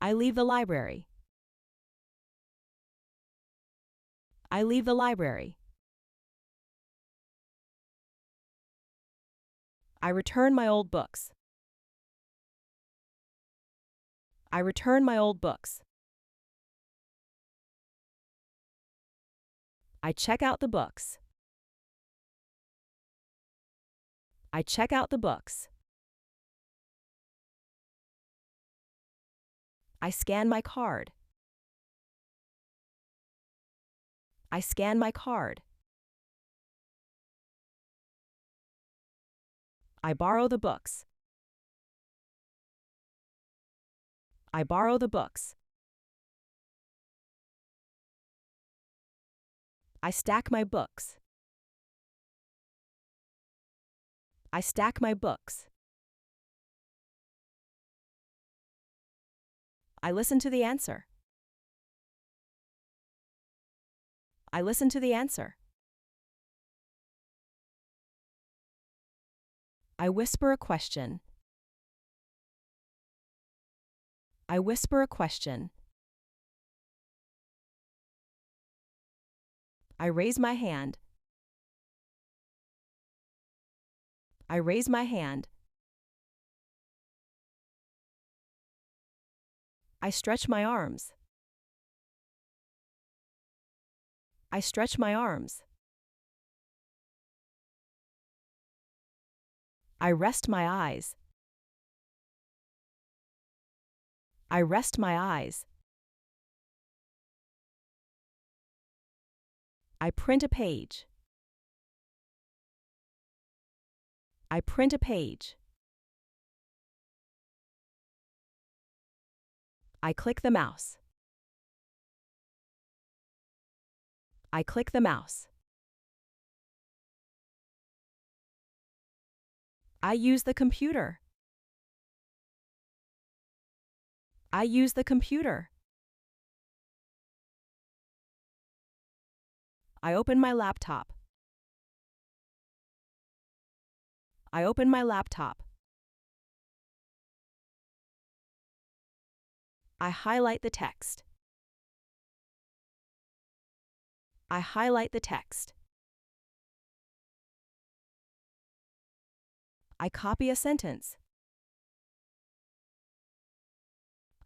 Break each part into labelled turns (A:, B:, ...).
A: I leave the library. I leave the library. I return my old books. I return my old books. I check out the books. I check out the books. I scan my card. I scan my card. I borrow the books. I borrow the books. I stack my books. I stack my books. I listen to the answer. I listen to the answer. I whisper a question. I whisper a question. I raise my hand. I raise my hand. I stretch my arms. I stretch my arms. I rest my eyes. I rest my eyes. I print a page. I print a page. I click the mouse. I click the mouse. I use the computer. I use the computer. I open my laptop. I open my laptop. I highlight the text. I highlight the text. I copy a sentence.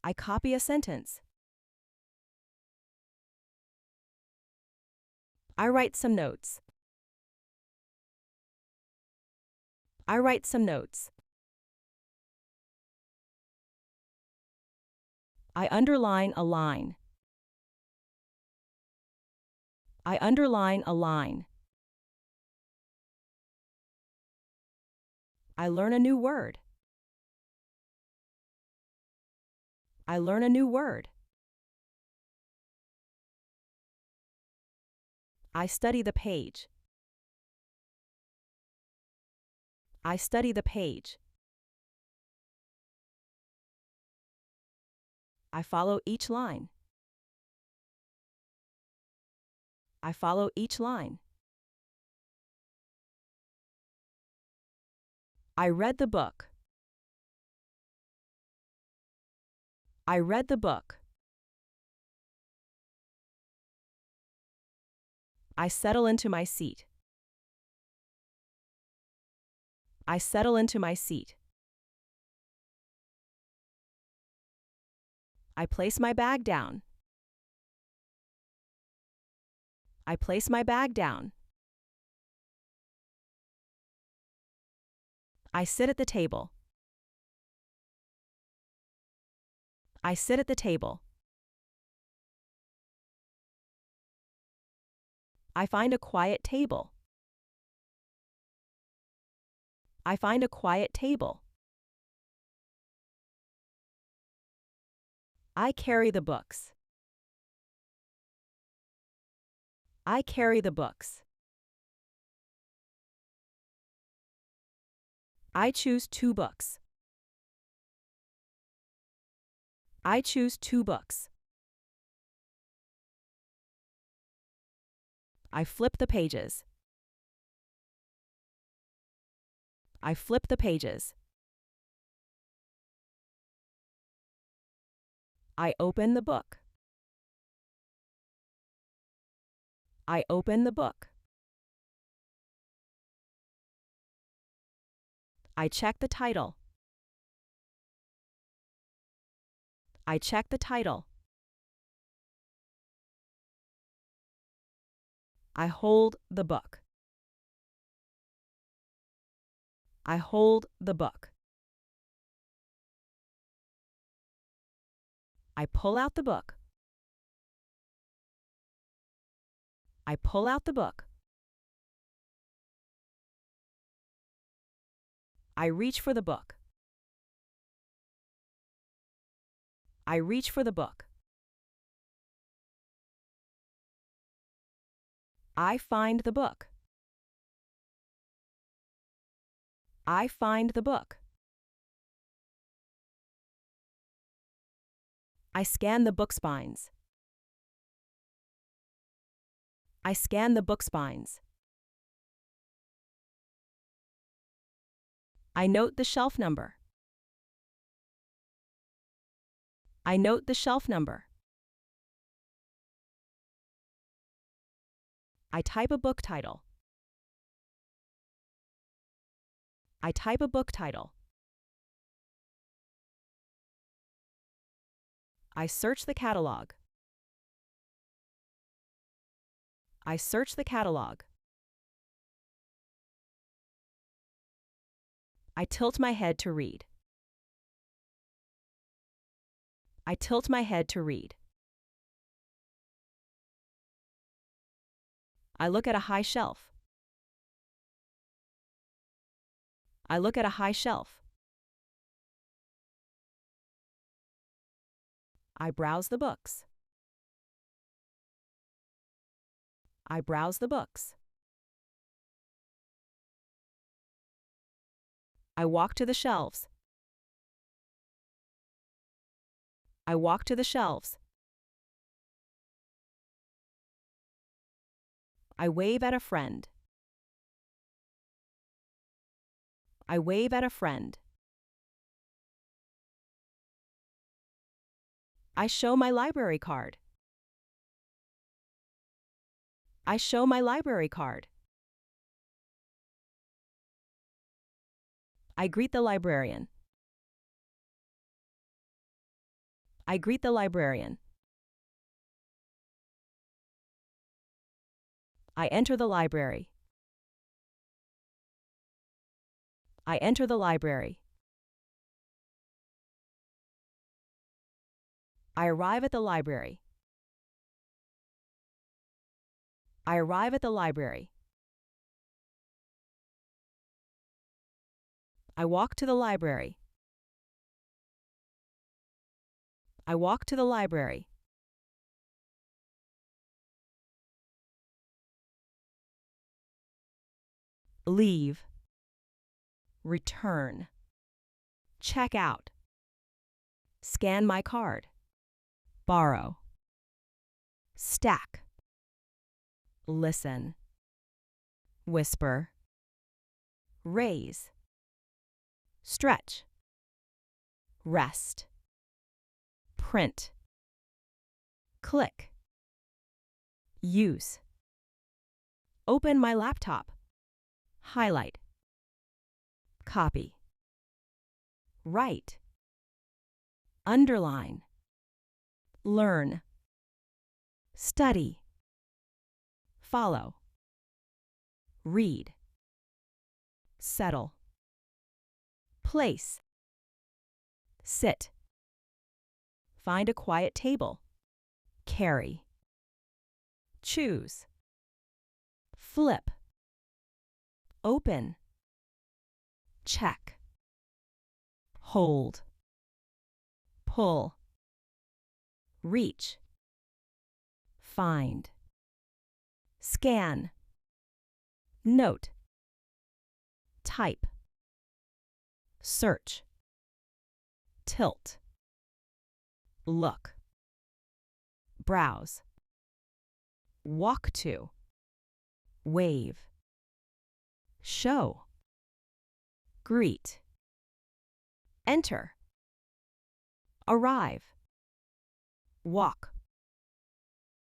A: I copy a sentence. I write some notes. I write some notes. I underline a line. I underline a line. I learn a new word. I learn a new word. I study the page. I study the page. I follow each line. I follow each line. I read the book. I read the book. I settle into my seat. I settle into my seat. I place my bag down. I place my bag down. I sit at the table. I sit at the table. I find a quiet table. I find a quiet table. I carry the books. I carry the books. I choose 2 books. I choose 2 books. I flip the pages. I flip the pages. I open the book. I open the book. I check the title. I check the title. I hold the book. I hold the book. I pull out the book. I pull out the book. I reach for the book. I reach for the book. I find the book. I find the book. I scan the book spines. I scan the book spines. I note the shelf number. I note the shelf number. I type a book title. I type a book title. I search the catalog. I search the catalog. I tilt my head to read. I tilt my head to read. I look at a high shelf. I look at a high shelf. I browse the books. I browse the books. I walk to the shelves. I walk to the shelves. I wave at a friend. I wave at a friend. I show my library card. I show my library card. I greet the librarian. I greet the librarian. I enter the library. I enter the library. I arrive at the library. I arrive at the library. I walk to the library. I walk to the library. Leave. Return. Check out. Scan my card. Borrow. Stack. Listen. Whisper. Raise. Stretch. Rest. Print. Click. Use. Open my laptop. Highlight. Copy. Write. Underline. Learn. Study. Follow. Read. Settle. Place. Sit. Find a quiet table. Carry. Choose. Flip. Open. Check. Hold. Pull. Reach. Find. Scan. Note. Type. Search. Tilt. Look. Browse. Walk to. Wave. Show. Greet. Enter. Arrive. walk,